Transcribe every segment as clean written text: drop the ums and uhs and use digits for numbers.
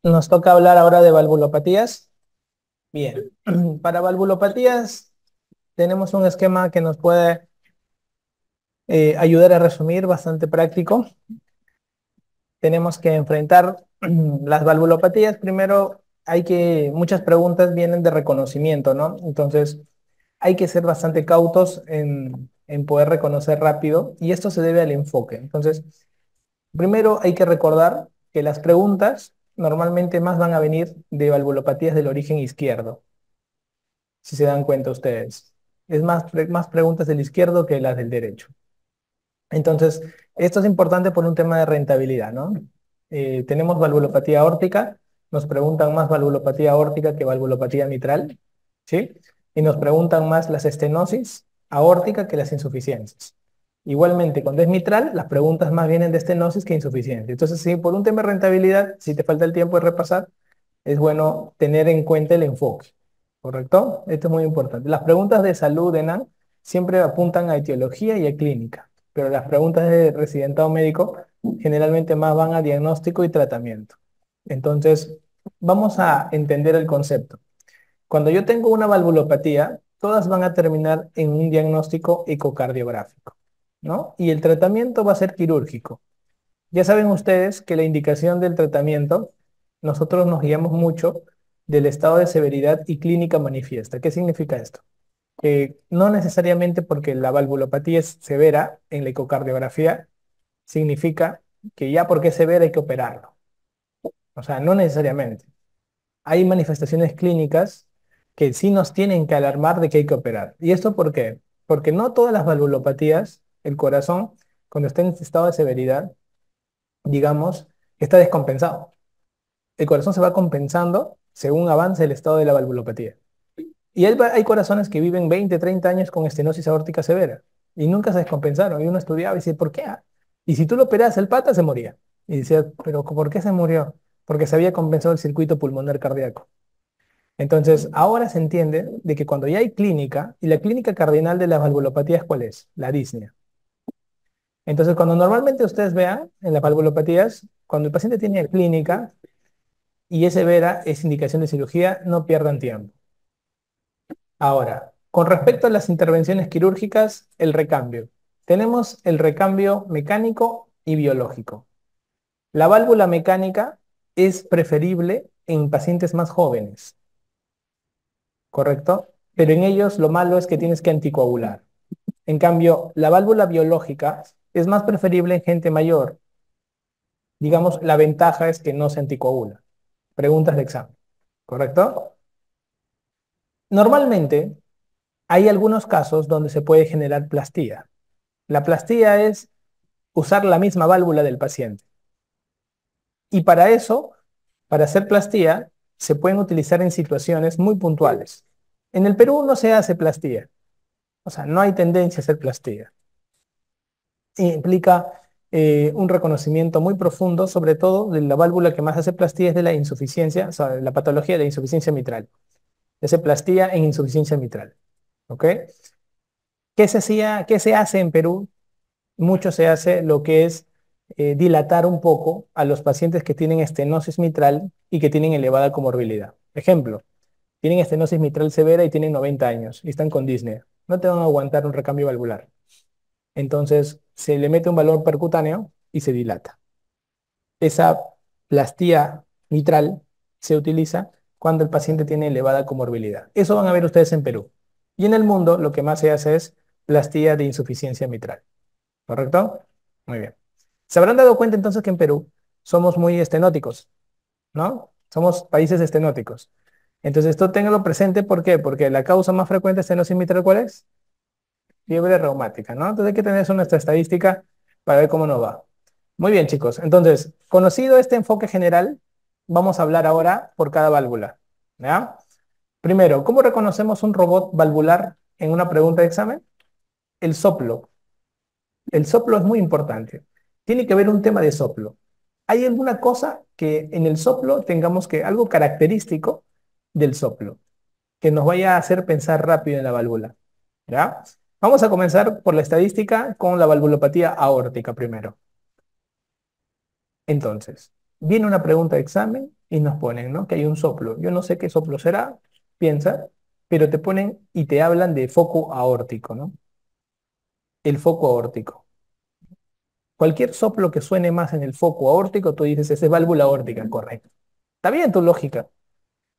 Nos toca hablar ahora de valvulopatías. Bien, para valvulopatías tenemos un esquema que nos puede ayudar a resumir, bastante práctico. Tenemos que enfrentar las valvulopatías. Primero, muchas preguntas vienen de reconocimiento, ¿no? Entonces, hay que ser bastante cautos en poder reconocer rápido y esto se debe al enfoque. Entonces, primero hay que recordar que las preguntas normalmente más van a venir de valvulopatías del origen izquierdo, si se dan cuenta ustedes. Es más preguntas del izquierdo que las del derecho. Entonces, esto es importante por un tema de rentabilidad, ¿no? Tenemos valvulopatía aórtica, nos preguntan más valvulopatía aórtica que valvulopatía mitral, ¿sí? Y nos preguntan más las estenosis aórtica que las insuficiencias. Igualmente, cuando es mitral, las preguntas más vienen de estenosis que insuficiencia. Entonces, sí, por un tema de rentabilidad, si te falta el tiempo de repasar, es bueno tener en cuenta el enfoque, ¿correcto? Esto es muy importante. Las preguntas de salud de NAN siempre apuntan a etiología y a clínica, pero las preguntas de residentado médico generalmente más van a diagnóstico y tratamiento. Entonces, vamos a entender el concepto. Cuando yo tengo una valvulopatía, todas van a terminar en un diagnóstico ecocardiográfico, ¿no? Y el tratamiento va a ser quirúrgico. Ya saben ustedes que la indicación del tratamiento, nosotros nos guiamos mucho del estado de severidad y clínica manifiesta. ¿Qué significa esto? Que no necesariamente porque la valvulopatía es severa en la ecocardiografía, significa que ya porque es severa hay que operarlo. O sea, no necesariamente. Hay manifestaciones clínicas que sí nos tienen que alarmar de que hay que operar. ¿Y esto por qué? Porque no todas las valvulopatías, el corazón, cuando está en este estado de severidad, digamos, está descompensado. El corazón se va compensando según avance el estado de la valvulopatía. Y hay corazones que viven 20, 30 años con estenosis aórtica severa y nunca se descompensaron. Y uno estudiaba y dice, ¿por qué? Y si tú lo operas, el pata se moría. Y decía, ¿pero por qué se murió? Porque se había compensado el circuito pulmonar cardíaco. Entonces, ahora se entiende de que cuando ya hay clínica, y la clínica cardinal de las valvulopatías, ¿cuál es? La disnea. Entonces, cuando normalmente ustedes vean en las valvulopatías, cuando el paciente tiene clínica y es severa, es indicación de cirugía, no pierdan tiempo. Ahora, con respecto a las intervenciones quirúrgicas, el recambio. Tenemos el recambio mecánico y biológico. La válvula mecánica es preferible en pacientes más jóvenes, ¿correcto? Pero en ellos lo malo es que tienes que anticoagular. En cambio, la válvula biológica es más preferible en gente mayor. Digamos, la ventaja es que no se anticoagula. Preguntas de examen, ¿correcto? Normalmente, hay algunos casos donde se puede generar plastía. La plastía es usar la misma válvula del paciente. Y para eso, para hacer plastía, se pueden utilizar en situaciones muy puntuales. En el Perú no se hace plastía, o sea, no hay tendencia a hacer plastía. Implica un reconocimiento muy profundo, sobre todo de la válvula que más hace plastía es de la insuficiencia, o sea, la patología de insuficiencia mitral. Hace plastía en insuficiencia mitral. ¿Ok? ¿Qué se hace en Perú? Mucho se hace lo que es dilatar un poco a los pacientes que tienen estenosis mitral y que tienen elevada comorbilidad. Ejemplo, tienen estenosis mitral severa y tienen 90 años y están con disnea. No te van a aguantar un recambio valvular. Entonces se le mete un valor percutáneo y se dilata. Esa plastía mitral se utiliza cuando el paciente tiene elevada comorbilidad. Eso van a ver ustedes en Perú. Y en el mundo lo que más se hace es plastía de insuficiencia mitral. ¿Correcto? Muy bien. Se habrán dado cuenta entonces que en Perú somos muy estenóticos, ¿no? Somos países estenóticos. Entonces esto ténganlo presente, ¿por qué? Porque la causa más frecuente de estenosis mitral, ¿cuál es? Fiebre reumática, ¿no? Entonces hay que tener eso en nuestra estadística para ver cómo nos va. Muy bien, chicos. Entonces, conocido este enfoque general, vamos a hablar ahora por cada válvula, ¿ya? Primero, ¿cómo reconocemos un robot valvular en una pregunta de examen? El soplo. El soplo es muy importante. Tiene que haber un tema de soplo. ¿Hay alguna cosa que en el soplo tengamos que, algo característico del soplo, que nos vaya a hacer pensar rápido en la válvula? ¿Ya? Vamos a comenzar por la estadística con la valvulopatía aórtica primero. Entonces, viene una pregunta de examen y nos ponen, ¿no? Que hay un soplo. Yo no sé qué soplo será, piensa, pero te ponen y te hablan de foco aórtico, ¿no? El foco aórtico. Cualquier soplo que suene más en el foco aórtico, tú dices, esa es válvula aórtica, correcto. Está bien tu lógica.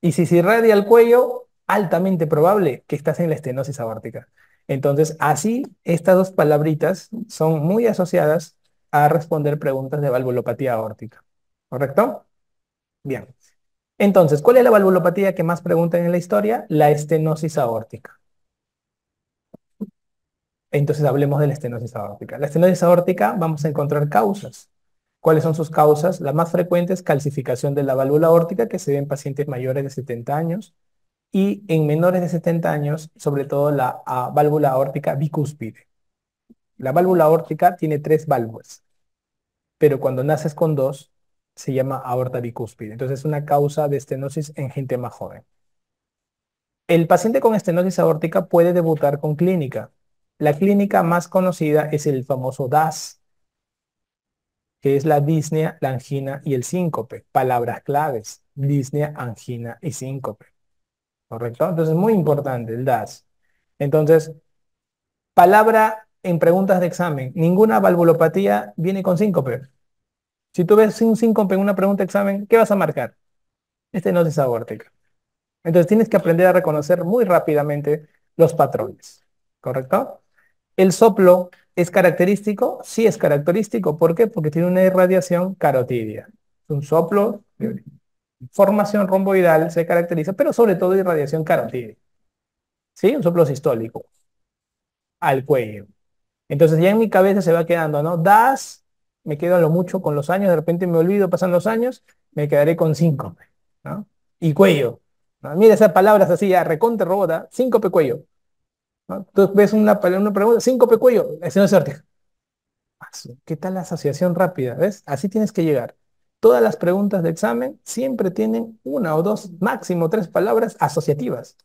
Y si se irradia el cuello, altamente probable que estás en la estenosis aórtica. Entonces, así, estas dos palabritas son muy asociadas a responder preguntas de valvulopatía aórtica. ¿Correcto? Bien. Entonces, ¿cuál es la valvulopatía que más preguntan en la historia? La estenosis aórtica. Entonces, hablemos de la estenosis aórtica. La estenosis aórtica vamos a encontrar causas. ¿Cuáles son sus causas? La más frecuente es calcificación de la válvula aórtica que se ve en pacientes mayores de 70 años y en menores de 70 años, sobre todo la válvula aórtica bicúspide. La válvula aórtica tiene tres válvulas, pero cuando naces con dos, se llama aorta bicúspide. Entonces es una causa de estenosis en gente más joven. El paciente con estenosis aórtica puede debutar con clínica. La clínica más conocida es el famoso DAS, que es la disnea, la angina y el síncope. Palabras claves, disnea, angina y síncope. ¿Correcto? Entonces, muy importante el DAS. Entonces, palabra en preguntas de examen. Ninguna valvulopatía viene con síncope. Si tú ves un síncope en una pregunta de examen, ¿qué vas a marcar? Estenosis aórtica. Entonces, tienes que aprender a reconocer muy rápidamente los patrones. ¿Correcto? ¿El soplo es característico? Sí es característico. ¿Por qué? Porque tiene una irradiación carotidia. Un soplo de formación romboidal se caracteriza, pero sobre todo irradiación carotidia. ¿Sí? Un soplo sistólico al cuello. Entonces ya en mi cabeza se va quedando, ¿no? Das, me quedo a lo mucho con los años, de repente me olvido, pasan los años, me quedaré con síncope, ¿no? Y cuello. ¿No? Mira esas palabras así, ya, recontra robota, síncope cuello. ¿No? Tú ves una pregunta, síncope cuello, ese no es arte. ¿Qué tal la asociación rápida? ¿Ves? Así tienes que llegar. Todas las preguntas de examen siempre tienen una o dos, máximo tres palabras asociativas.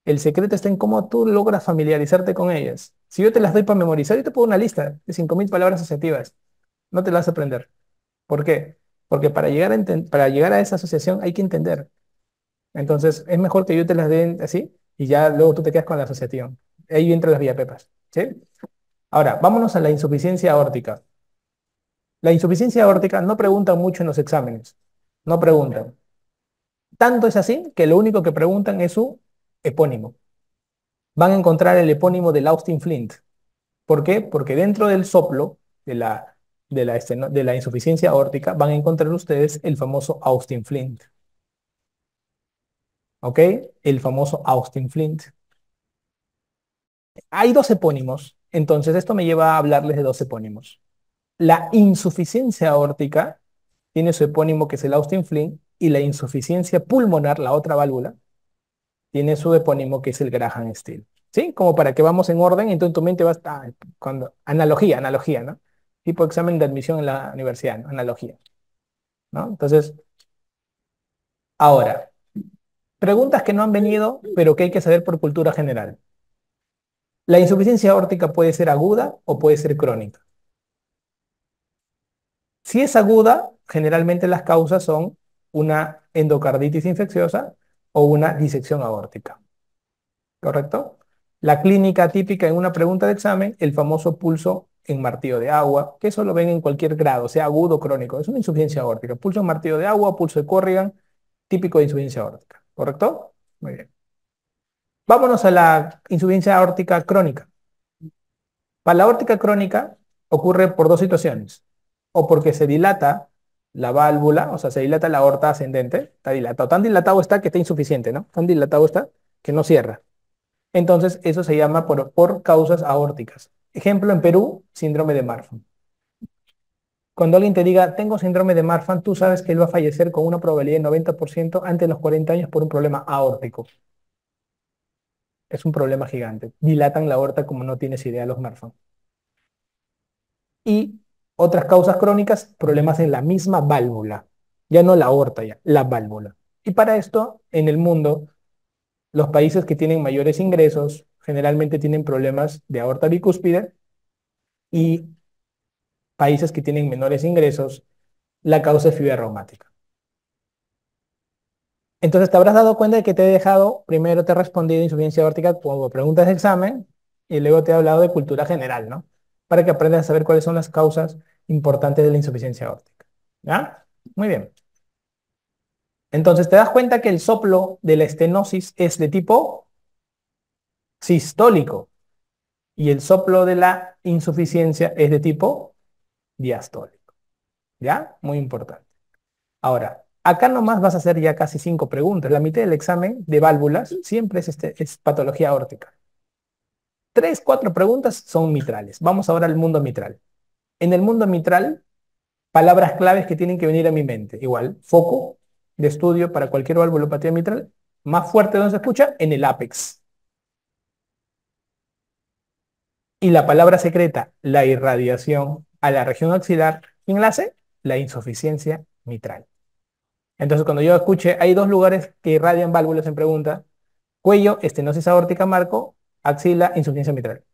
El secreto está en cómo tú logras familiarizarte con ellas. Si yo te las doy para memorizar, yo te pongo una lista de 5.000 palabras asociativas. No te las vas a aprender. ¿Por qué? Porque para llegar a esa asociación hay que entender. Entonces, es mejor que yo te las dé así y ya luego tú te quedas con la asociación. Ahí entran las villapepas. ¿Sí? Ahora, vámonos a la insuficiencia aórtica. La insuficiencia aórtica no preguntan mucho en los exámenes. No preguntan. Tanto es así que lo único que preguntan es su epónimo. Van a encontrar el epónimo del Austin Flint. ¿Por qué? Porque dentro del soplo de la insuficiencia aórtica van a encontrar ustedes el famoso Austin Flint. ¿Ok? El famoso Austin Flint. Hay dos epónimos, entonces esto me lleva a hablarles de dos epónimos. La insuficiencia aórtica tiene su epónimo que es el Austin Flint y la insuficiencia pulmonar, la otra válvula, tiene su epónimo que es el Graham Still. ¿Sí? Como para que vamos en orden, entonces en tu mente va a estar, analogía, ¿no? Tipo examen de admisión en la universidad, ¿no? Analogía, ¿no? Entonces, ahora, preguntas que no han venido, pero que hay que saber por cultura general. La insuficiencia aórtica puede ser aguda o puede ser crónica. Si es aguda, generalmente las causas son una endocarditis infecciosa o una disección aórtica. ¿Correcto? La clínica típica en una pregunta de examen, el famoso pulso en martillo de agua, que eso lo ven en cualquier grado, sea agudo o crónico. Es una insuficiencia aórtica. Pulso en martillo de agua, pulso de Corrigan, típico de insuficiencia aórtica. ¿Correcto? Muy bien. Vámonos a la insuficiencia aórtica crónica. Para la aórtica crónica ocurre por dos situaciones. O porque se dilata la válvula, o sea, se dilata la aorta ascendente, está dilatado. Tan dilatado está que está insuficiente, ¿no? Tan dilatado está que no cierra. Entonces, eso se llama por causas aórticas. Ejemplo, en Perú, síndrome de Marfan. Cuando alguien te diga, tengo síndrome de Marfan, tú sabes que él va a fallecer con una probabilidad de 90% antes de los 40 años por un problema aórtico. Es un problema gigante. Dilatan la aorta como no tienes idea los Marfan. Y otras causas crónicas, problemas en la misma válvula. Ya no la aorta, ya, la válvula. Y para esto, en el mundo, los países que tienen mayores ingresos generalmente tienen problemas de aorta bicúspide y países que tienen menores ingresos, la causa es fibra reumática. Entonces te habrás dado cuenta de que te he dejado, primero te he respondido insuficiencia aórtica como preguntas de examen y luego te he hablado de cultura general, ¿no? Para que aprendas a saber cuáles son las causas importantes de la insuficiencia aórtica. ¿Ya? Muy bien. Entonces te das cuenta que el soplo de la estenosis es de tipo sistólico y el soplo de la insuficiencia es de tipo diastólico. ¿Ya? Muy importante. Ahora, acá nomás vas a hacer ya casi 5 preguntas. La mitad del examen de válvulas siempre es patología aórtica. 3, 4 preguntas son mitrales. Vamos ahora al mundo mitral. En el mundo mitral, palabras claves que tienen que venir a mi mente. Igual, foco de estudio para cualquier valvulopatía mitral. Más fuerte donde se escucha, en el ápex. Y la palabra secreta, la irradiación a la región axilar. ¿Quién la hace? La insuficiencia mitral. Entonces, cuando yo escuche, hay 2 lugares que irradian válvulas en pregunta. Cuello, estenosis aórtica marco, axila, insuficiencia mitral.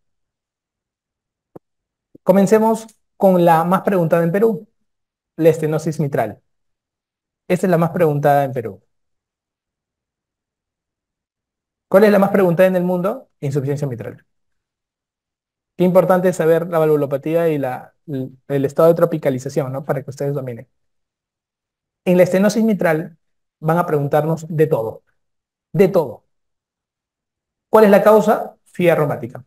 Comencemos con la más preguntada en Perú, la estenosis mitral. Esta es la más preguntada en Perú. ¿Cuál es la más preguntada en el mundo? Insuficiencia mitral. Qué importante es saber la valvulopatía y el estado de tropicalización, ¿no? Para que ustedes dominen. En la estenosis mitral van a preguntarnos de todo, de todo. ¿Cuál es la causa? Fibra reumática.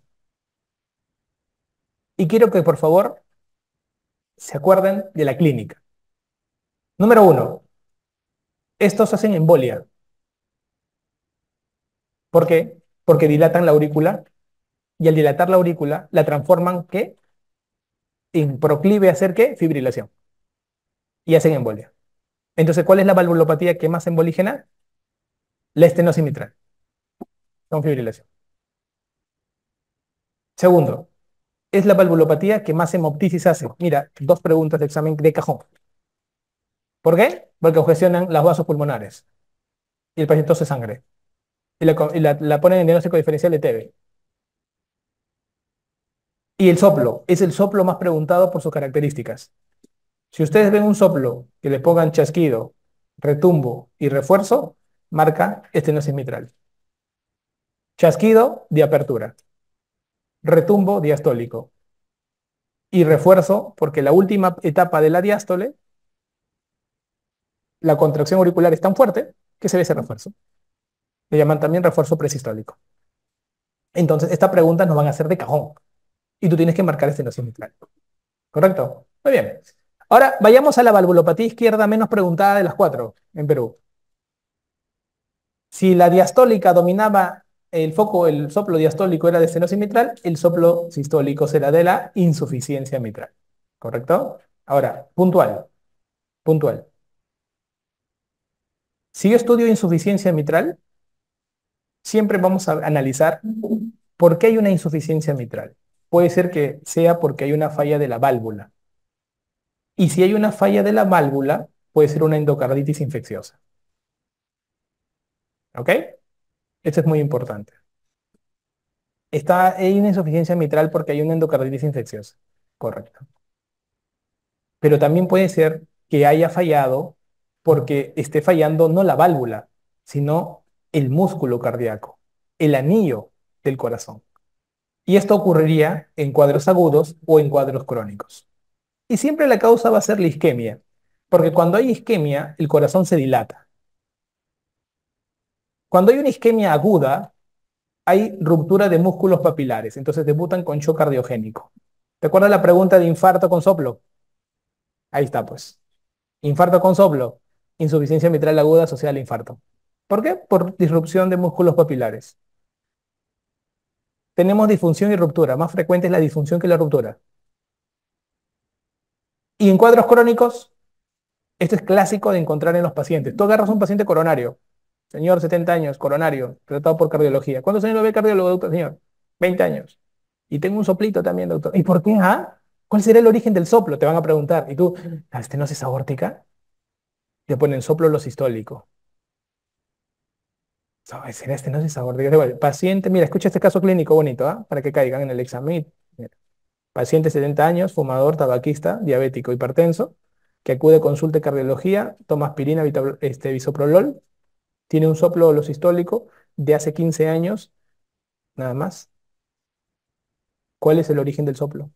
Y quiero que por favor se acuerden de la clínica. Número 1, estos hacen embolia. ¿Por qué? Porque dilatan la aurícula y al dilatar la aurícula la transforman ¿qué? En proclive a hacer ¿qué? Fibrilación y hacen embolia. Entonces, ¿cuál es la valvulopatía que más embolígena? La estenosis mitral con fibrilación. Segundo, es la valvulopatía que más hemoptisis hace. Mira, 2 preguntas de examen de cajón. ¿Por qué? Porque congestionan los vasos pulmonares y el paciente tose sangre y la ponen en diagnóstico diferencial de TB. Y el soplo es el soplo más preguntado por sus características. Si ustedes ven un soplo que le pongan chasquido, retumbo y refuerzo, marca estenosis mitral. Chasquido de apertura, retumbo diastólico y refuerzo porque la última etapa de la diástole, la contracción auricular es tan fuerte que se ve ese refuerzo. Le llaman también refuerzo presistólico. Entonces, estas preguntas nos van a hacer de cajón y tú tienes que marcar estenosis mitral. ¿Correcto? Muy bien. Ahora, vayamos a la valvulopatía izquierda menos preguntada de las 4 en Perú. Si la diastólica dominaba el foco, el soplo diastólico era de estenosis mitral, el soplo sistólico será de la insuficiencia mitral. ¿Correcto? Ahora, puntual, puntual. Si yo estudio insuficiencia mitral, siempre vamos a analizar por qué hay una insuficiencia mitral. Puede ser que sea porque hay una falla de la válvula. Y si hay una falla de la válvula, puede ser una endocarditis infecciosa. ¿Ok? Esto es muy importante. Hay una insuficiencia mitral porque hay una endocarditis infecciosa. Correcto. Pero también puede ser que haya fallado porque esté fallando no la válvula, sino el músculo cardíaco, el anillo del corazón. Y esto ocurriría en cuadros agudos o en cuadros crónicos. Y siempre la causa va a ser la isquemia, porque cuando hay isquemia, el corazón se dilata. Cuando hay una isquemia aguda, hay ruptura de músculos papilares, entonces debutan con shock cardiogénico. ¿Te acuerdas la pregunta de infarto con soplo? Ahí está, pues. Infarto con soplo, insuficiencia mitral aguda asociada al infarto. ¿Por qué? Por disrupción de músculos papilares. Tenemos disfunción y ruptura. Más frecuente es la disfunción que la ruptura. Y en cuadros crónicos, esto es clásico de encontrar en los pacientes. Tú agarras un paciente coronario, señor 70 años, coronario, tratado por cardiología. ¿Cuántos años lo ve cardiólogo, doctor, señor? 20 años. Y tengo un soplito también, doctor. ¿Y por qué? ¿Ah? ¿Cuál será el origen del soplo? Te van a preguntar. Y tú, ¿la estenosis aórtica? Te ponen soplo lo sistólico. Será estenosis aórtica. Igual, paciente, mira, escucha este caso clínico bonito, ¿ah? Para que caigan en el examen. Mira, paciente 70 años, fumador, tabaquista, diabético, hipertenso, que acude a consulta de cardiología, toma aspirina, bisoprolol, Tiene un soplo sistólico de hace 15 años, nada más. ¿Cuál es el origen del soplo?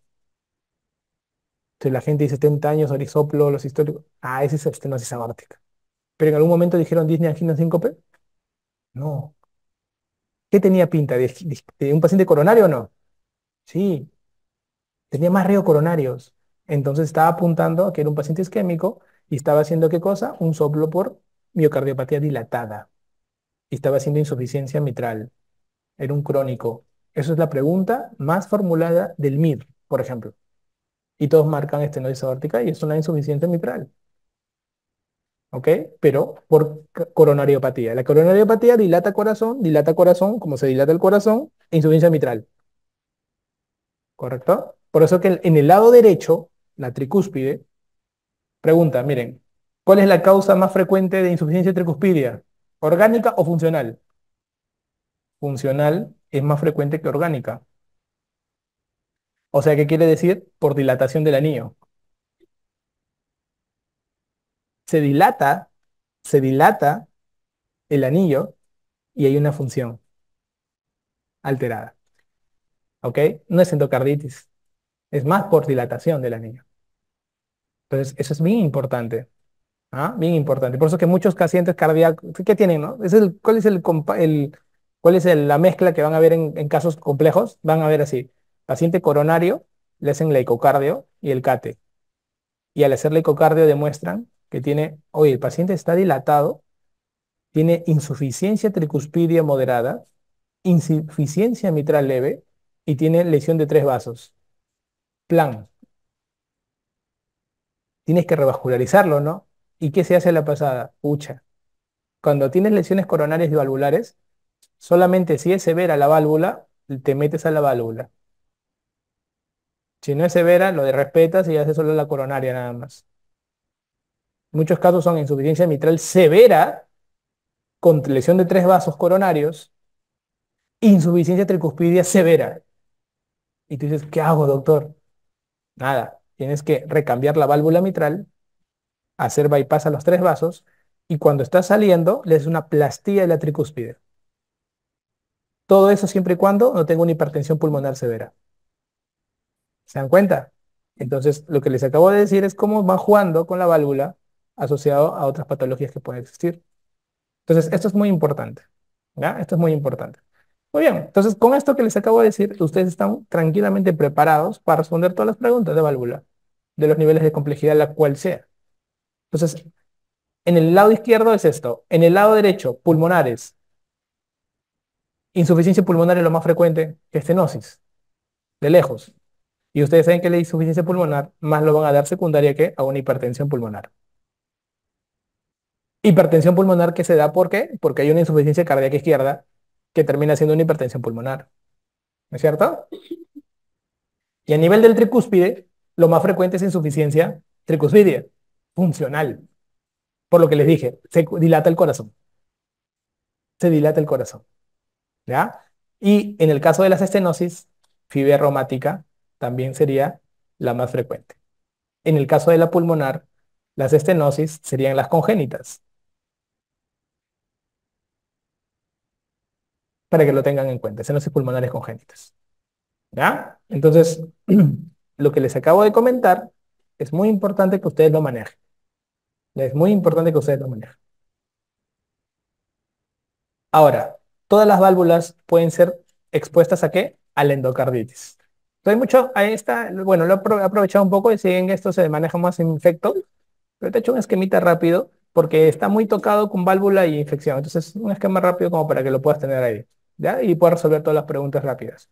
Si la gente dice 70 años, soplo sistólico. Ah, ese es estenosis aórtica. Pero en algún momento dijeron disnea, angina, síncope. No. ¿Qué tenía pinta? ¿De un paciente coronario o no? Sí, tenía más río coronarios. Entonces estaba apuntando a que era un paciente isquémico y estaba haciendo ¿qué cosa? Un soplo por miocardiopatía dilatada. Y estaba haciendo insuficiencia mitral. Era un crónico. Esa es la pregunta más formulada del MIR, por ejemplo. Y todos marcan estenosis aórtica y es una insuficiencia mitral. ¿Ok? Pero por coronariopatía. La coronariopatía dilata corazón, como se dilata el corazón, e insuficiencia mitral. ¿Correcto? Por eso que en el lado derecho, la tricúspide, pregunta, miren, ¿cuál es la causa más frecuente de insuficiencia tricuspidia? ¿Orgánica o funcional? Funcional es más frecuente que orgánica. O sea, ¿qué quiere decir? Por dilatación del anillo. Se dilata, se dilata el anillo y hay una función alterada. ¿Ok? No es endocarditis, es más por dilatación del anillo. Entonces, eso es bien importante. ¿Ah? Bien importante. Por eso que muchos pacientes cardíacos, ¿qué tienen, no? ¿Cuál es cuál es la mezcla que van a ver en casos complejos? Van a ver así. Paciente coronario, le hacen la ecocardio y el CATE. Y al hacer la ecocardio demuestran que tiene, oye, el paciente está dilatado, tiene insuficiencia tricuspidia moderada, insuficiencia mitral leve y tiene lesión de tres vasos. Plan, tienes que revascularizarlo, ¿no? ¿Y qué se hace a la pasada? Pucha, cuando tienes lesiones coronarias y valvulares, solamente si es severa la válvula, te metes a la válvula. Si no es severa, lo de respetas y haces solo la coronaria nada más. Muchos casos son insuficiencia mitral severa, con lesión de tres vasos coronarios, insuficiencia tricuspidia severa. Y tú dices, ¿qué hago, doctor? Nada, tienes que recambiar la válvula mitral, hacer bypass a los tres vasos, y cuando estás saliendo, le haces una plastía de la tricúspide. Todo eso siempre y cuando no tenga una hipertensión pulmonar severa. ¿Se dan cuenta? Entonces, lo que les acabo de decir es cómo van jugando con la válvula asociado a otras patologías que pueden existir. Entonces, esto es muy importante. ¿Ya? Esto es muy importante. Muy bien, entonces con esto que les acabo de decir, ustedes están tranquilamente preparados para responder todas las preguntas de válvula, de los niveles de complejidad, la cual sea. Entonces, en el lado izquierdo es esto. En el lado derecho, pulmonares. Insuficiencia pulmonar es lo más frecuente que estenosis, de lejos. Y ustedes saben que la insuficiencia pulmonar más lo van a dar secundaria que a una hipertensión pulmonar. Hipertensión pulmonar que se da ¿por qué? Porque hay una insuficiencia cardíaca izquierda que termina siendo una hipertensión pulmonar. ¿No es cierto? Y a nivel del tricúspide, lo más frecuente es insuficiencia tricuspidia, funcional. Por lo que les dije, se dilata el corazón. Se dilata el corazón. ¿Ya? Y en el caso de las estenosis, fibra reumática también sería la más frecuente. En el caso de la pulmonar, las estenosis serían las congénitas, para que lo tengan en cuenta, estenosis pulmonares congénitas. ¿Ya? Entonces, lo que les acabo de comentar es muy importante que ustedes lo manejen. Es muy importante que ustedes lo manejen. Ahora, todas las válvulas pueden ser expuestas ¿a qué? A la endocarditis. Entonces, hay mucho, ahí está, bueno, lo he aprovechado un poco y si en esto se maneja más infecto, pero te he hecho un esquemita rápido porque está muy tocado con válvula y infección. Entonces, un esquema rápido como para que lo puedas tener ahí, ¿ya? Y puedas resolver todas las preguntas rápidas.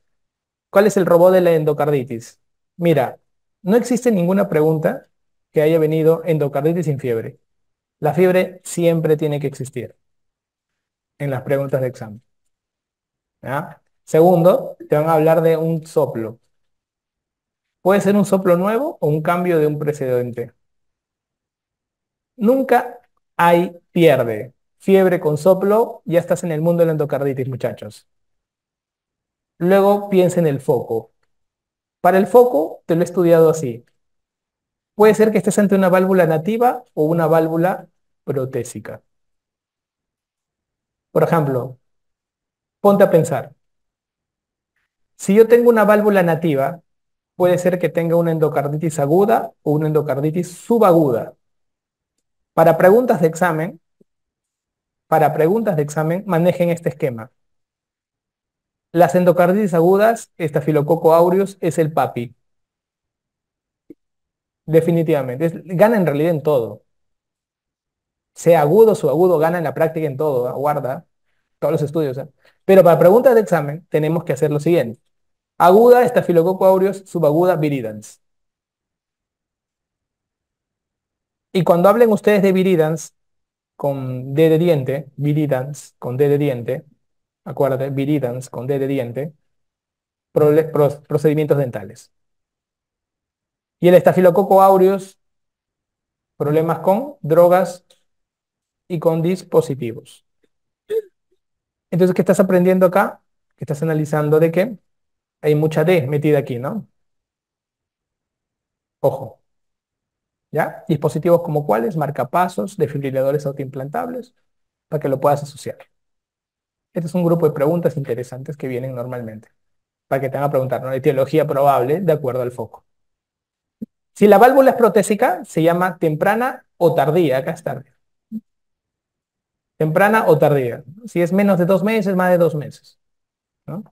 ¿Cuál es el robot de la endocarditis? Mira, no existe ninguna pregunta que haya venido endocarditis sin fiebre. La fiebre siempre tiene que existir en las preguntas de examen. ¿Ya? Segundo, te van a hablar de un soplo. Puede ser un soplo nuevo o un cambio de un precedente. Nunca hay pierde. Fiebre con soplo, ya estás en el mundo de la endocarditis, muchachos. Luego piensa en el foco. Para el foco, te lo he estudiado así. Puede ser que estés ante una válvula nativa o una válvula protésica. Por ejemplo, ponte a pensar, si yo tengo una válvula nativa, puede ser que tenga una endocarditis aguda o una endocarditis subaguda. Para preguntas de examen, manejen este esquema. Las endocarditis agudas, Staphylococcus aureus es el papi, definitivamente. Gana en realidad en todo. Sea agudo o subagudo, gana en la práctica en todo, ¿eh? Guarda todos los estudios, ¿eh? Pero para preguntas de examen tenemos que hacer lo siguiente. Aguda, Staphylococcus aureus, subaguda, viridans. Y cuando hablen ustedes de viridans con D de diente, viridans con D de diente, acuérdate, viridans con D de diente, procedimientos dentales. Y el Staphylococcus aureus, problemas con drogas y con dispositivos. Entonces, ¿qué estás aprendiendo acá? Que estás analizando de que hay mucha D metida aquí, ¿no? Ojo, ¿ya? Dispositivos como cuáles, marcapasos, desfibriladores autoimplantables, para que lo puedas asociar. Este es un grupo de preguntas interesantes que vienen normalmente, para que te van a preguntar, ¿no? La etiología probable de acuerdo al foco. Si la válvula es protésica, se llama temprana o tardía, acá está. Temprana o tardía. Si es menos de 2 meses, más de 2 meses, ¿no?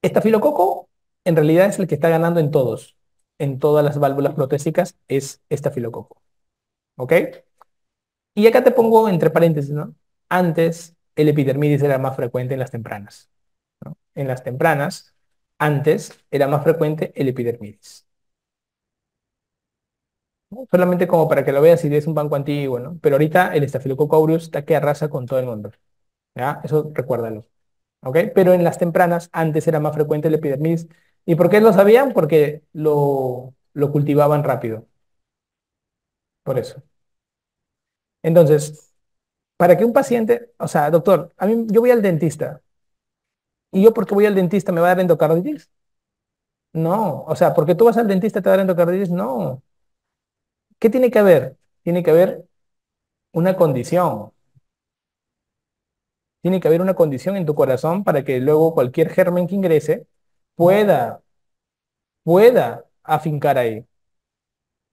Estafilococo en realidad es el que está ganando en todos. En todas las válvulas protésicas es estafilococo. ¿Ok? Y acá te pongo entre paréntesis, ¿no? Antes el epidermidis era más frecuente en las tempranas, ¿no? En las tempranas, antes era más frecuente el epidermidis, ¿no? Solamente como para que lo veas si es un banco antiguo, ¿no? Pero ahorita el estafilococo aureus está que arrasa con todo el mundo, ¿ya? Eso recuérdalo. ¿Ok? Pero en las tempranas, antes era más frecuente el epidermidis. ¿Y por qué lo sabían? Porque lo cultivaban rápido. Por eso. Entonces, para que un paciente, o sea, doctor, yo voy al dentista. ¿Y yo porque voy al dentista me va a dar endocarditis? No. O sea, porque tú vas al dentista te va a dar endocarditis? No. ¿Qué tiene que haber? Tiene que haber una condición. Tiene que haber una condición en tu corazón para que luego cualquier germen que ingrese pueda, pueda afincar ahí.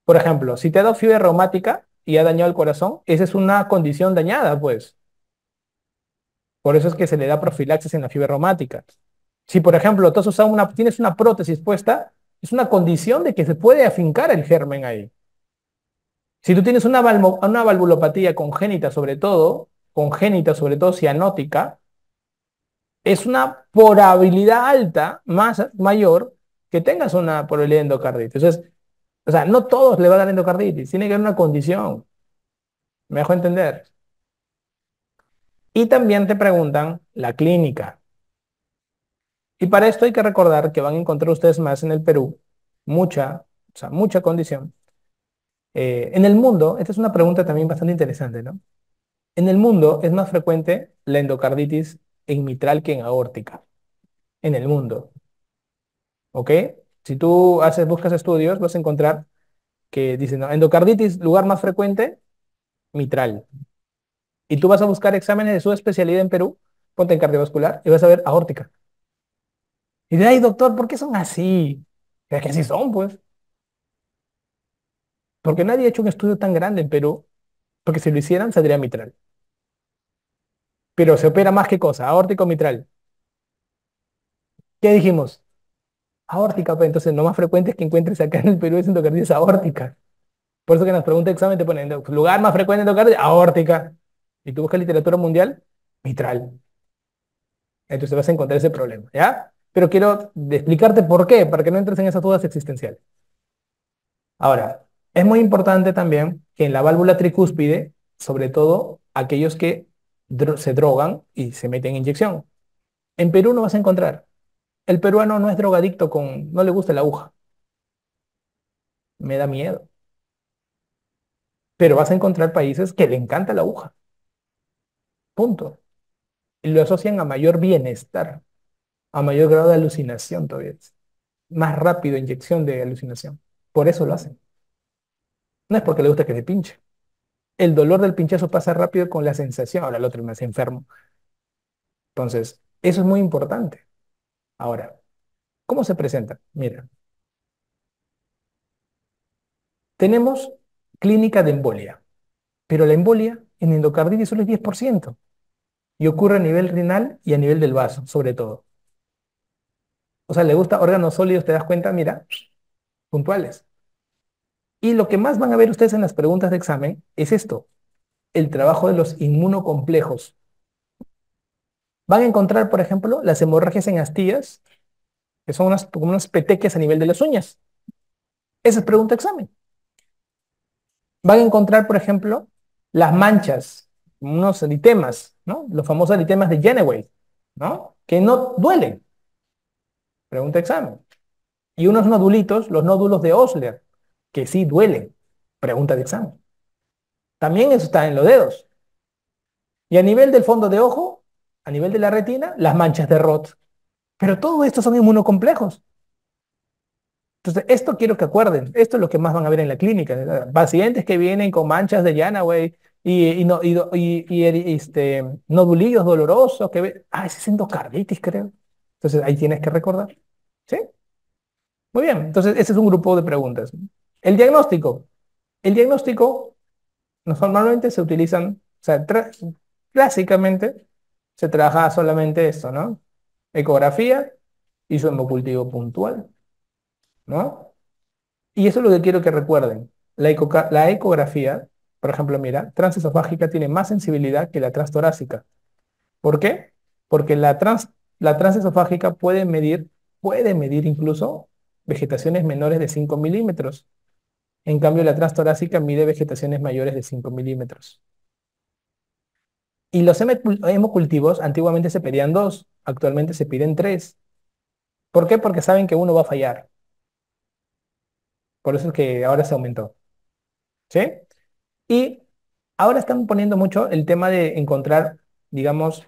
Por ejemplo, si te ha dado fiebre reumática y ha dañado el corazón, esa es una condición dañada, pues. Por eso es que se le da profilaxis en la fiebre reumática. Si, por ejemplo, tú has usado tienes una prótesis puesta, es una condición de que se puede afincar el germen ahí. Si tú tienes una valvulopatía congénita sobre todo cianótica, es una probabilidad alta, mayor, que tengas una probabilidad de endocarditis. Entonces, o sea, no todos le va a dar endocarditis, tiene que haber una condición. ¿Me dejo entender? Y también te preguntan la clínica. Y para esto hay que recordar que van a encontrar ustedes más en el Perú mucha, o sea, mucha condición. En el mundo, esta es una pregunta también bastante interesante, ¿no? En el mundo es más frecuente la endocarditis en mitral que en aórtica. En el mundo, ¿ok? Si tú buscas estudios, vas a encontrar que dicen, no, endocarditis, lugar más frecuente, mitral. Y tú vas a buscar exámenes de su especialidad en Perú, ponte en cardiovascular y vas a ver aórtica. Y de ahí, doctor, ¿por qué son así? Es que así son, pues. Porque nadie ha hecho un estudio tan grande en Perú, porque si lo hicieran, saldría mitral. Pero se opera más que cosa, aórtico mitral. ¿Qué dijimos? Aórtica, pues entonces lo más frecuente es que encuentres acá en el Perú es endocarditis aórtica. Por eso que en las preguntas de examen te ponen lugar más frecuente de endocarditis, aórtica. Y tú buscas literatura mundial, mitral. Entonces vas a encontrar ese problema, ¿ya? Pero quiero explicarte por qué, para que no entres en esas dudas existenciales. Ahora, es muy importante también que en la válvula tricúspide, sobre todo aquellos que se drogan y se meten inyección. En Perú no vas a encontrar. El peruano no es drogadicto no le gusta la aguja. Me da miedo. Pero vas a encontrar países que le encanta la aguja. Punto. Y lo asocian a mayor bienestar, a mayor grado de alucinación todavía. Más rápido inyección de alucinación. Por eso lo hacen. No es porque le gusta que se pinche. el dolor del pinchazo pasa rápido con la sensación. Ahora el otro me hace enfermo. Entonces, eso es muy importante. Ahora, ¿cómo se presenta? Mira, tenemos clínica de embolia, pero la embolia en endocarditis solo es 10% y ocurre a nivel renal y a nivel del vaso, sobre todo. O sea, le gusta órganos sólidos, te das cuenta, mira, puntuales. Y lo que más van a ver ustedes en las preguntas de examen es esto, el trabajo de los inmunocomplejos. Van a encontrar, por ejemplo, las hemorragias en astillas, que son como unas petequias a nivel de las uñas. Esa es pregunta de examen. Van a encontrar, por ejemplo, las manchas, unos eritemas, ¿no? Los famosos eritemas de Jenneway, ¿no? Que no duelen. Pregunta de examen. Y unos nodulitos, los nódulos de Osler, que sí duelen. Pregunta de examen. También eso está en los dedos. Y a nivel del fondo de ojo, a nivel de la retina, las manchas de Roth. Pero todo esto son inmunocomplejos. Entonces, esto quiero que acuerden. Esto es lo que más van a ver en la clínica, ¿verdad? Pacientes que vienen con manchas de Janaway nodulillos dolorosos, ese es endocarditis, creo. Entonces, ahí tienes que recordar. ¿Sí? Muy bien. Entonces, ese es un grupo de preguntas. El diagnóstico. El diagnóstico normalmente se utilizan, o sea, clásicamente se trabaja solamente esto, ¿no? Ecografía y su hemocultivo puntual, ¿no? Y eso es lo que quiero que recuerden. La ecografía, por ejemplo, mira, transesofágica tiene más sensibilidad que la transtorácica. ¿Por qué? Porque la transesofágica puede medir incluso vegetaciones menores de 5 milímetros. En cambio, la transtorácica mide vegetaciones mayores de 5 milímetros. Y los hemocultivos antiguamente se pedían dos, actualmente se piden tres. ¿Por qué? Porque saben que uno va a fallar. Por eso es que ahora se aumentó. ¿Sí? Y ahora están poniendo mucho el tema de encontrar, digamos,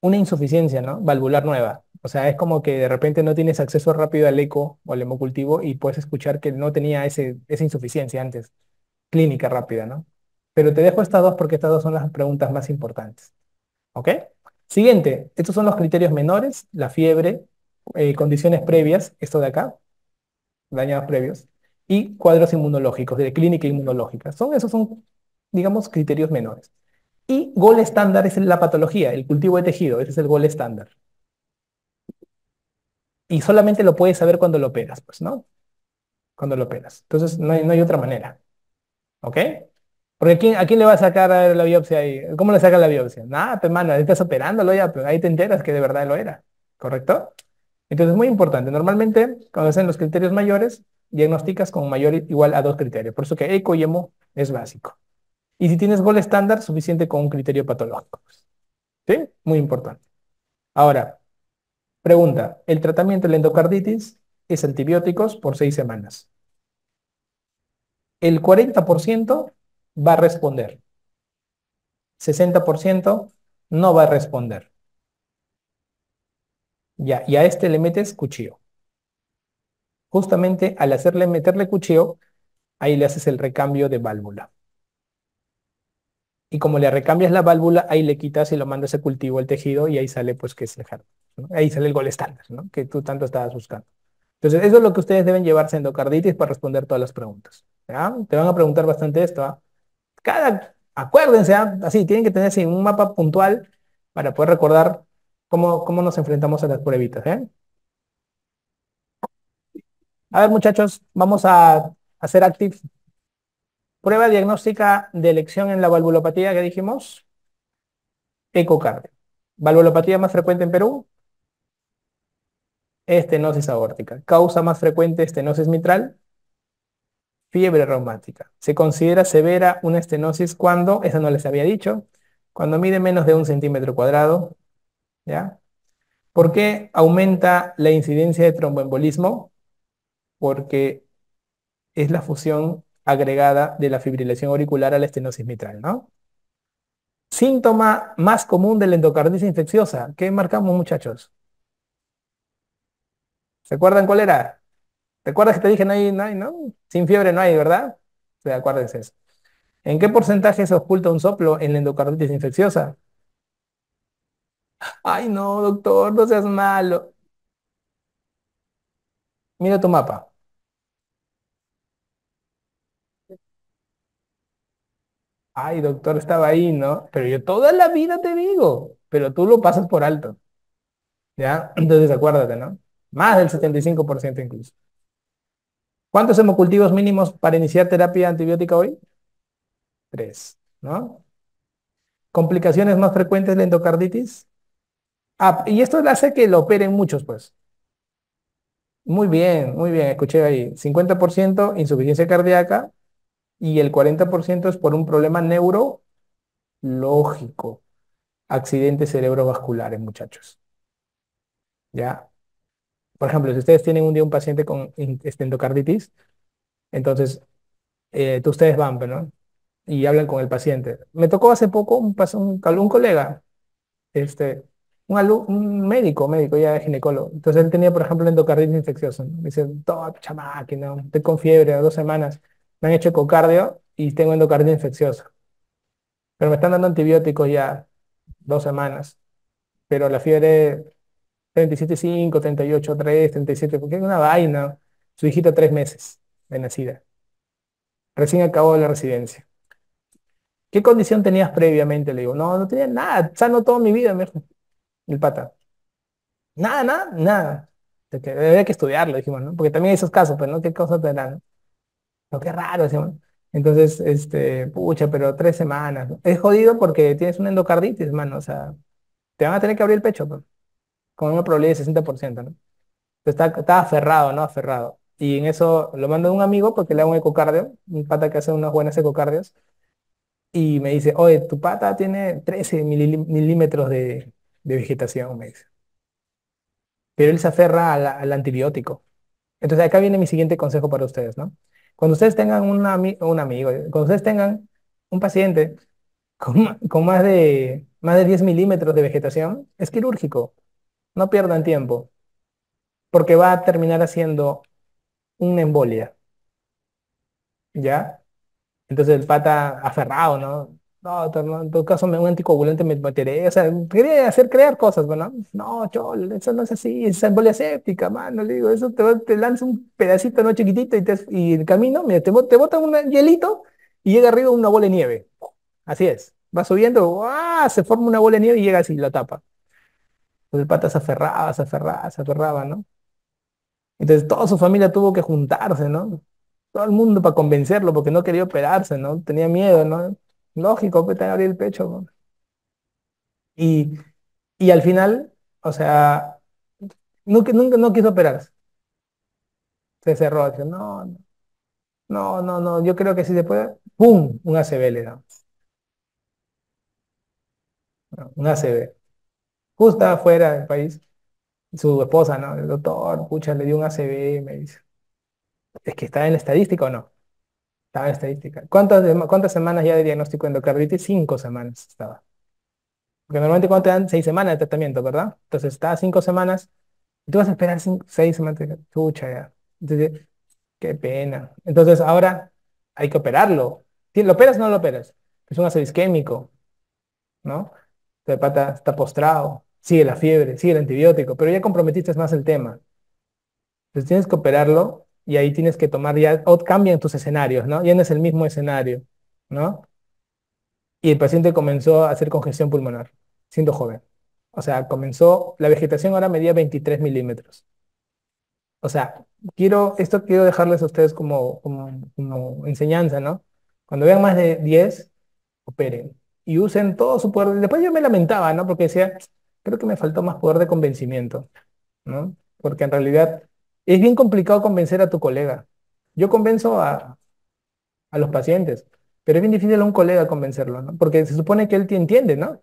una insuficiencia, ¿no? Valvular nueva. O sea, es como que de repente no tienes acceso rápido al eco o al hemocultivo y puedes escuchar que no tenía esa insuficiencia antes. Clínica rápida, ¿no? Pero te dejo estas dos porque estas dos son las preguntas más importantes. ¿Ok? Siguiente, estos son los criterios menores, la fiebre, condiciones previas, esto de acá, dañados previos, y cuadros inmunológicos, de clínica inmunológica. Esos son, digamos, criterios menores. Y gol estándar es la patología, el cultivo de tejido, ese es el gol estándar. Y solamente lo puedes saber cuando lo operas, pues, ¿no? Cuando lo operas. Entonces, no hay otra manera. ¿Ok? Porque ¿a quién le va a sacar la biopsia ahí? ¿Cómo le sacan la biopsia? Nada, pues, mano, estás operándolo ya, pero ahí te enteras que de verdad lo era. ¿Correcto? Entonces, muy importante. Normalmente, cuando hacen los criterios mayores, diagnosticas con mayor igual a dos criterios. Por eso que eco y hemo es básico. Y si tienes gol estándar, suficiente con un criterio patológico, pues. ¿Sí? Muy importante. Ahora, pregunta. El tratamiento de la endocarditis es antibióticos por 6 semanas. El 40% va a responder. 60% no va a responder. Ya, y a este le metes cuchillo. Justamente al meterle cuchillo, ahí le haces el recambio de válvula. Y como le recambias la válvula, ahí le quitas y lo mandas a cultivo el tejido y ahí sale pues que es el germen, ¿no? Ahí sale el gol estándar, ¿no? Que tú tanto estabas buscando. Entonces, eso es lo que ustedes deben llevarse a endocarditis para responder todas las preguntas. ¿Ya? Te van a preguntar bastante esto, ¿ah? Acuérdense, ¿ah? Así, tienen que tener así, un mapa puntual para poder recordar cómo nos enfrentamos a las pruebitas, ¿eh? A ver, muchachos, vamos a hacer active. Prueba diagnóstica de elección en la valvulopatía que dijimos, ecocardio. Valvulopatía más frecuente en Perú, estenosis aórtica. Causa más frecuente, estenosis mitral, fiebre reumática. Se considera severa una estenosis cuando, eso no les había dicho, cuando mide menos de 1 centímetro cuadrado, ¿ya? ¿Por qué aumenta la incidencia de tromboembolismo? Porque es la fusión agregada de la fibrilación auricular a la estenosis mitral, ¿no? Síntoma más común de la endocarditis infecciosa. ¿Qué marcamos, muchachos? ¿Se acuerdan cuál era? ¿Te acuerdas que te dije no hay, no? Sin fiebre no hay, ¿verdad? Sí, acuérdense eso. ¿En qué porcentaje se oculta un soplo en la endocarditis infecciosa? Ay, no, doctor, no seas malo. Mira tu mapa. Ay, doctor, estaba ahí, ¿no? Pero yo toda la vida te digo, pero tú lo pasas por alto, ¿ya? Entonces acuérdate, ¿no? Más del 75% incluso. ¿Cuántos hemocultivos mínimos para iniciar terapia antibiótica hoy? Tres, ¿no? ¿Complicaciones más frecuentes de la endocarditis? Ah, y esto hace que lo operen muchos, pues. Muy bien, escuché ahí. 50% insuficiencia cardíaca y el 40% es por un problema neurológico, accidentes cerebrovasculares, muchachos. ¿Ya? Por ejemplo, si ustedes tienen un día un paciente con endocarditis, entonces ustedes van, pues, ¿no? Y hablan con el paciente. Me tocó hace poco un colega, este, un médico ya ginecólogo. Entonces él tenía, por ejemplo, endocarditis infecciosa, ¿no? Me dice, todo chamaque, ¿no? Estoy con fiebre a 2 semanas. Me han hecho ecocardio y tengo endocarditis infecciosa. Pero me están dando antibióticos ya 2 semanas. Pero la fiebre 37,5, 38,3, 37, porque es una vaina. Su hijita 3 meses de nacida. Recién acabó la residencia. ¿Qué condición tenías previamente? Le digo, no, no tenía nada, sano toda mi vida, me dijo el pata. Nada, nada, nada. Había que estudiarlo, dijimos, ¿no? Porque también hay esos casos, pues, ¿no? ¿Qué cosas te dan? Lo que raro, decimos. Entonces, pucha, pero 3 semanas, ¿no? Es jodido porque tienes una endocarditis, hermano, o sea, te van a tener que abrir el pecho, pues, con una probabilidad de 60%, ¿no? Está aferrado, ¿no? Aferrado. Y en eso lo mando a un amigo porque le hago un ecocardio, un pata que hace unas buenas ecocardios, y me dice, oye, tu pata tiene 13 milímetros de vegetación, me dice. Pero él se aferra al antibiótico. Entonces acá viene mi siguiente consejo para ustedes, ¿no? Cuando ustedes tengan un amigo, cuando ustedes tengan un paciente con más de 10 milímetros de vegetación, es quirúrgico. No pierdan tiempo, porque va a terminar haciendo una embolia, ¿ya? Entonces el pata aferrado, ¿no? No, doctor, no, en todo caso un anticoagulante me meteré. O sea, quería hacer crear cosas, ¿no? No, chol, eso no es así, es embolia séptica, mano. Le digo, eso te lanza un pedacito, ¿no? Chiquitito y el camino, mira, te bota un hielito y llega arriba una bola de nieve. Así es. Va subiendo, ¡ah! Se forma una bola de nieve y llega así, lo tapa. Entonces el pata se aferraba, se aferraba, se aferraba, ¿no? Entonces toda su familia tuvo que juntarse, ¿no? Todo el mundo para convencerlo porque no quería operarse, ¿no? Tenía miedo, ¿no? Lógico, pues te abrir el pecho, ¿no? Y, y al final, o sea, nunca no quiso operarse. Se cerró, dice, no, no, no, no, yo creo que si se puede, ¡pum! Un ACV le da, ¿no? Un ACV. Justo estaba fuera del país, su esposa, ¿no? El doctor, pucha, le dio un ACV, me dice. ¿Es que está en la estadística o no? Estaba en la estadística. ¿Cuántas semanas ya de diagnóstico de endocarditis? 5 semanas estaba. Porque normalmente cuando te dan 6 semanas de tratamiento, ¿verdad? Entonces está 5 semanas y tú vas a esperar 6 semanas. Chucha, ya. Entonces, qué pena. Entonces ahora hay que operarlo. ¿Lo operas o no lo operas? Es un ácido isquémico, ¿no? El pata está postrado, sigue la fiebre, sigue el antibiótico, pero ya comprometiste más el tema. Entonces tienes que operarlo y ahí tienes que tomar ya, o cambian tus escenarios, ¿no? Ya no es el mismo escenario, ¿no? Y el paciente comenzó a hacer congestión pulmonar, siendo joven. O sea, la vegetación ahora medía 23 milímetros. O sea, quiero dejarles a ustedes como enseñanza, ¿no? Cuando vean más de 10 operen y usen todo su poder. Después yo me lamentaba, ¿no? Porque decía, creo que me faltó más poder de convencimiento, ¿no? Porque en realidad es bien complicado convencer a tu colega. Yo convenzo a los pacientes, pero es bien difícil a un colega convencerlo, ¿no? Porque se supone que él te entiende, ¿no?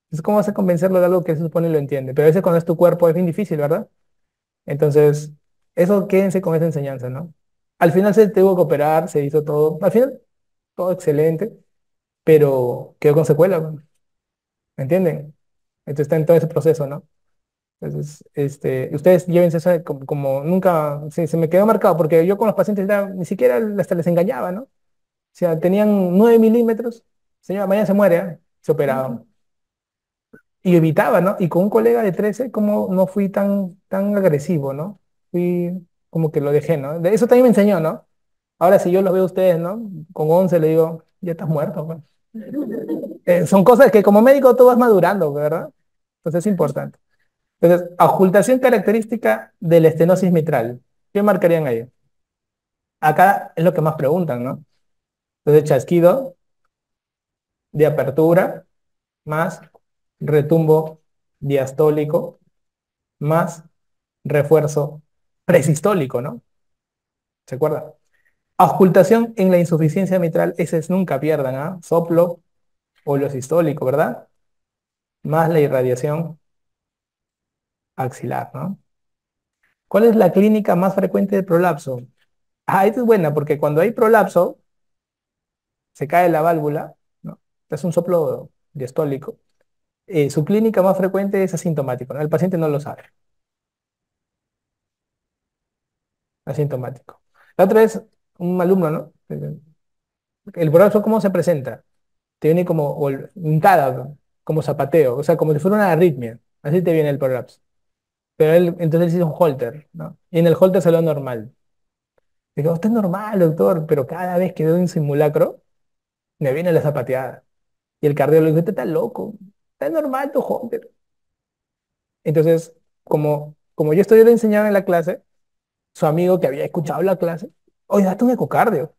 Entonces, ¿cómo vas a convencerlo de algo que se supone lo entiende? Pero a veces cuando es tu cuerpo es bien difícil, ¿verdad? Entonces, eso quédense con esa enseñanza, ¿no? Al final se tuvo que operar, se hizo todo. Al final, todo excelente, pero quedó con secuela, ¿no? ¿Me entienden? Entonces está en todo ese proceso, ¿no? Entonces, ustedes llévense eso como nunca, se me quedó marcado, porque yo con los pacientes ni siquiera hasta les engañaba, ¿no? sea, tenían 9 milímetros. Señora, mañana se muere, ¿eh? Se operaban. Y evitaba, ¿no? Y con un colega de 13 como no fui tan agresivo, ¿no? Fui como que lo dejé, ¿no? De eso también me enseñó, ¿no? Ahora si yo los veo a ustedes, ¿no? Con 11 le digo, ya estás muerto, pues. Son cosas que como médico tú vas madurando, ¿verdad? Entonces es importante. Entonces, ocultación característica de la estenosis mitral. ¿Qué marcarían ahí? Acá es lo que más preguntan, ¿no? Entonces, chasquido de apertura más retumbo diastólico más refuerzo presistólico, ¿no? ¿Se acuerdan? Auscultación en la insuficiencia mitral, ese es nunca pierdan, ¿ah? Soplo o lo sistólico, ¿verdad? Más la irradiación axilar, ¿no? ¿Cuál es la clínica más frecuente de prolapso? Ah, esta es buena porque cuando hay prolapso, se cae la válvula, ¿no? Es un soplo diastólico. Su clínica más frecuente es asintomático, ¿no? El paciente no lo sabe, asintomático. La otra es un alumno, ¿no? El prolapso, ¿cómo se presenta? Te viene como hincada, ¿no? Como zapateo, o sea, como si fuera una arritmia. Así te viene el prolapso. Pero él, entonces él hizo un holter, ¿no? Y en el holter salió normal. Digo, usted es normal, doctor, pero cada vez que veo un simulacro, me viene la zapateada. Y el cardiólogo dice, usted está loco, está normal tu holter. Entonces, como yo estoy enseñando en la clase, su amigo que había escuchado la clase, oye, date un ecocardio.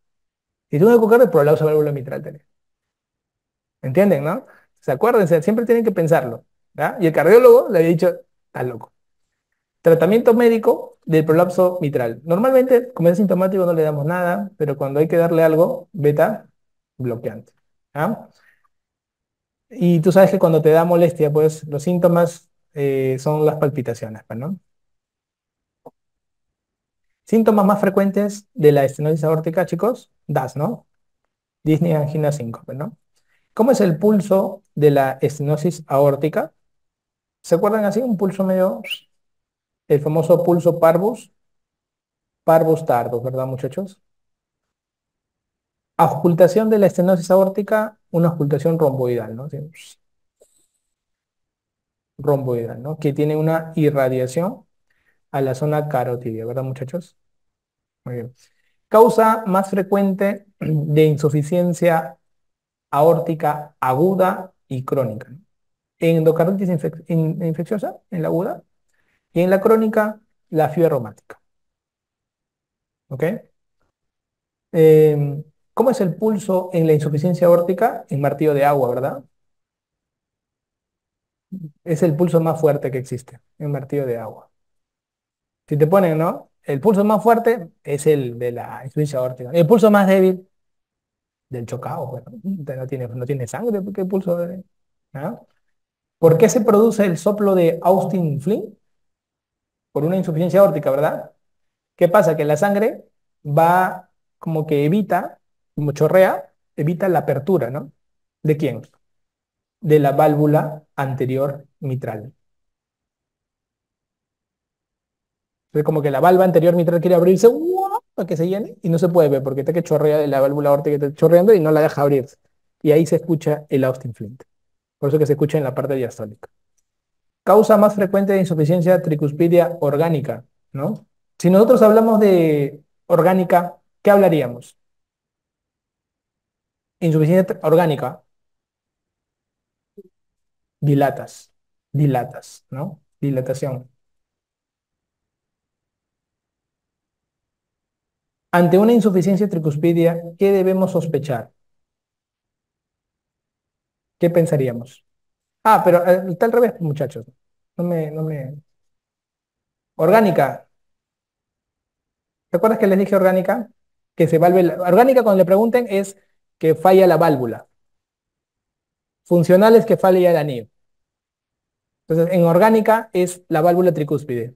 Y tú un ecocardio, prolapso válvula mitral tenés. ¿Entienden, no? ¿Se acuérdense? Siempre tienen que pensarlo. ¿Ya? Y el cardiólogo le había dicho, está loco. Tratamiento médico del prolapso mitral. Normalmente, como es sintomático, no le damos nada, pero cuando hay que darle algo, beta bloqueante. ¿Ya? Y tú sabes que cuando te da molestia, pues los síntomas son las palpitaciones, pues, ¿no? Síntomas más frecuentes de la estenosis aórtica, chicos, DAS, ¿no? Disney angina síncope, ¿no? ¿Cómo es el pulso de la estenosis aórtica? ¿Se acuerdan así? Un pulso medio, el famoso pulso parvus, parvus tardus, ¿verdad, muchachos? Auscultación de la estenosis aórtica, una auscultación romboidal, ¿no? Sí, romboidal, ¿no? Que tiene una irradiación a la zona carotidia, ¿verdad, muchachos? Muy bien. Causa más frecuente de insuficiencia aórtica aguda y crónica, ¿no? Endocarditis infecciosa, en la aguda, y en la crónica, la fiebre reumática, ¿ok? ¿Cómo es el pulso en la insuficiencia aórtica? En martillo de agua, ¿verdad? Es el pulso más fuerte que existe, en martillo de agua. Si te ponen, ¿no? El pulso más fuerte es el de la insuficiencia aórtica. El pulso más débil del chocado, bueno, no tiene sangre, ¿por qué el pulso débil? ¿Ah? ¿Por qué se produce el soplo de Austin Flint? Por una insuficiencia aórtica, ¿verdad? ¿Qué pasa? Que la sangre va como que evita, como chorrea, evita la apertura, ¿no? ¿De quién? De la válvula anterior mitral. Entonces, como que la válvula anterior mitral quiere abrirse ¡guau! Para que se llene y no se puede ver porque está que chorrea de la válvula aórtica que está chorreando y no la deja abrirse. Y ahí se escucha el Austin Flint. Por eso que se escucha en la parte diastólica. Causa más frecuente de insuficiencia tricuspidia orgánica, ¿no? Si nosotros hablamos de orgánica, ¿qué hablaríamos? Insuficiencia orgánica, dilatas, dilatas, ¿no? Dilatación. Ante una insuficiencia tricuspidia, ¿qué debemos sospechar? ¿Qué pensaríamos? Ah, pero está al revés, muchachos. No me. Orgánica. ¿Te acuerdas que les dije orgánica? Que se valve. Orgánica, cuando le pregunten, es que falla la válvula. Funcional es que falla el anillo. Entonces, en orgánica es la válvula tricúspide.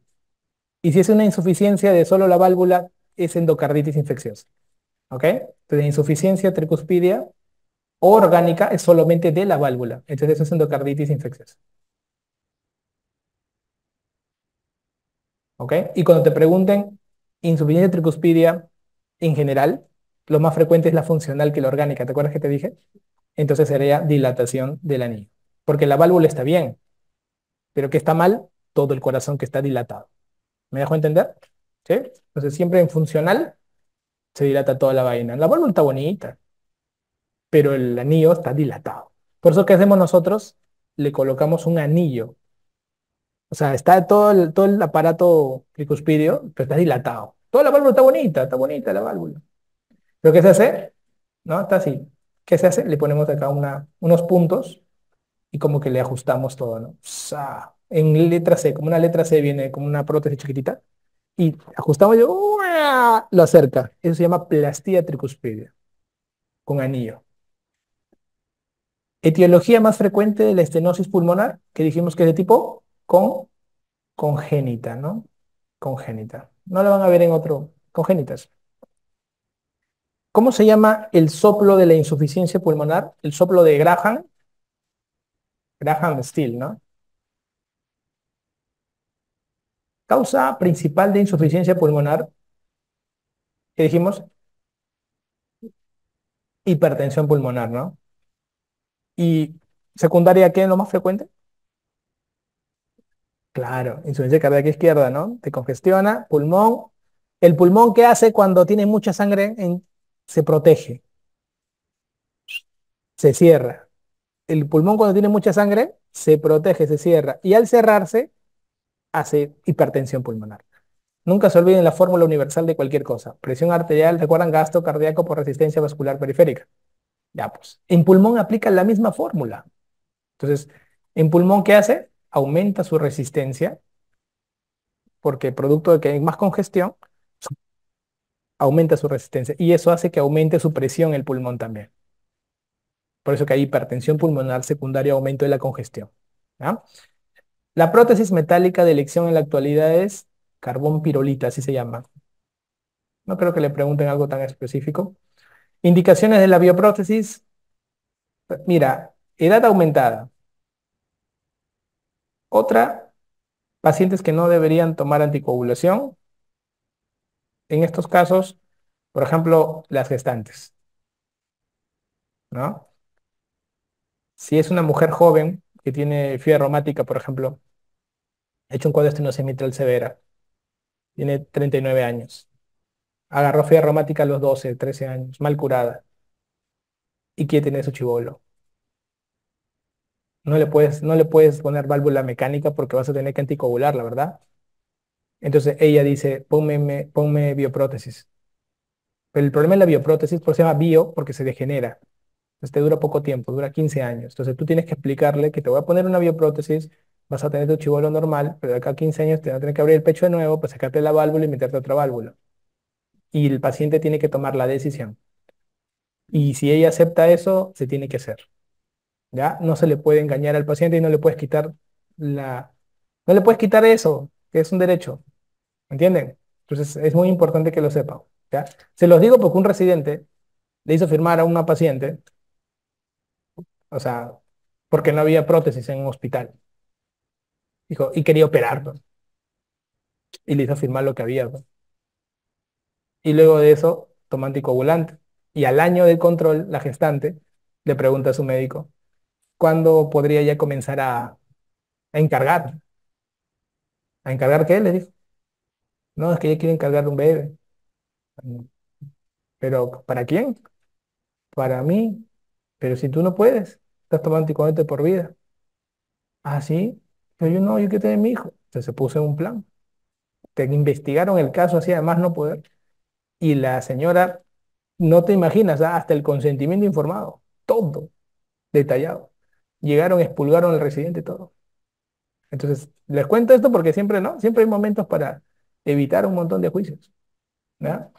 Y si es una insuficiencia de solo la válvula, es endocarditis infecciosa. ¿Ok? Entonces, insuficiencia tricuspidia orgánica es solamente de la válvula. Entonces, eso es endocarditis infecciosa. ¿Ok? Y cuando te pregunten insuficiencia tricuspidia en general, lo más frecuente es la funcional que la orgánica. ¿Te acuerdas que te dije? Entonces sería dilatación del anillo. Porque la válvula está bien, pero que está mal, todo el corazón que está dilatado. ¿Me dejo entender? ¿Sí? Entonces siempre en funcional se dilata toda la vaina. La válvula está bonita, pero el anillo está dilatado. Por eso, ¿qué hacemos nosotros? Le colocamos un anillo. O sea, está todo el aparato tricuspidio, pero está dilatado. Toda la válvula está bonita la válvula. ¿Pero qué se hace? ¿No? Está así. ¿Qué se hace? Le ponemos acá unos puntos y como que le ajustamos todo, ¿no? En letra C, como una letra C viene como una prótesis chiquitita y ajustamos y ¡uah! Lo acerca. Eso se llama plastía tricuspidia con anillo. Etiología más frecuente de la estenosis pulmonar, que dijimos que es de tipo congénita, ¿no? Congénita. No la van a ver en otro. Congénitas. ¿Cómo se llama el soplo de la insuficiencia pulmonar? El soplo de Graham Still, ¿no? Causa principal de insuficiencia pulmonar, que dijimos, hipertensión pulmonar, ¿no? Y secundaria, ¿qué es lo más frecuente? Claro, insuficiencia cardíaca izquierda, ¿no? Te congestiona, pulmón. El pulmón, ¿qué hace cuando tiene mucha sangre? Se protege, se cierra. El pulmón cuando tiene mucha sangre, se protege, se cierra. Y al cerrarse, hace hipertensión pulmonar. Nunca se olviden la fórmula universal de cualquier cosa. Presión arterial, ¿recuerdan? Gasto cardíaco por resistencia vascular periférica. Ya, pues. En pulmón aplica la misma fórmula. Entonces, en pulmón, ¿qué hace? Aumenta su resistencia, porque producto de que hay más congestión, aumenta su resistencia. Y eso hace que aumente su presión el pulmón también. Por eso que hay hipertensión pulmonar secundaria, aumento de la congestión. ¿Ya? La prótesis metálica de elección en la actualidad es carbón pirolita, así se llama. No creo que le pregunten algo tan específico. Indicaciones de la bioprótesis. Mira, edad aumentada. Otra, pacientes que no deberían tomar anticoagulación. En estos casos, por ejemplo, las gestantes, ¿no? Si es una mujer joven que tiene fiebre reumática, por ejemplo, ha hecho un cuadro de estenosis mitral severa, tiene 39 años, agarró fiebre reumática a los 12, 13 años, mal curada, y quiere tener su chibolo. No le puedes poner válvula mecánica porque vas a tener que anticoagularla, ¿verdad? Entonces ella dice, ponme bioprótesis. Pero el problema de la bioprótesis, por eso se llama bio, porque se degenera. Entonces te dura poco tiempo, dura 15 años. Entonces tú tienes que explicarle que te voy a poner una bioprótesis, vas a tener tu chivolo normal, pero de acá a 15 años te van a tener que abrir el pecho de nuevo para sacarte la válvula y meterte otra válvula. Y el paciente tiene que tomar la decisión. Y si ella acepta eso, se tiene que hacer. ¿Ya? No se le puede engañar al paciente y no le puedes quitar la... No le puedes quitar eso, que es un derecho. ¿Entienden? Entonces es muy importante que lo sepan. ¿Ya? Se los digo porque un residente le hizo firmar a una paciente, o sea, porque no había prótesis en un hospital. Dijo, y quería operar, ¿no? Y le hizo firmar lo que había, ¿no? Y luego de eso, toma anticoagulante. Y al año del control, la gestante le pregunta a su médico, ¿cuándo podría ya comenzar a encargar? ¿A encargar qué? Le dijo. No, es que ella quiere encargar un bebé. Pero, ¿para quién? Para mí. Pero si tú no puedes, estás tomando anticoagulante por vida. Ah, sí. Pero yo no, yo quiero tener mi hijo. Entonces se puso en un plan. Te investigaron el caso así, además no poder. Y la señora, no te imaginas, hasta el consentimiento informado, todo detallado. Llegaron, expulgaron al residente, todo. Entonces, les cuento esto porque siempre, ¿no? Siempre hay momentos para evitar un montón de juicios, ¿ya?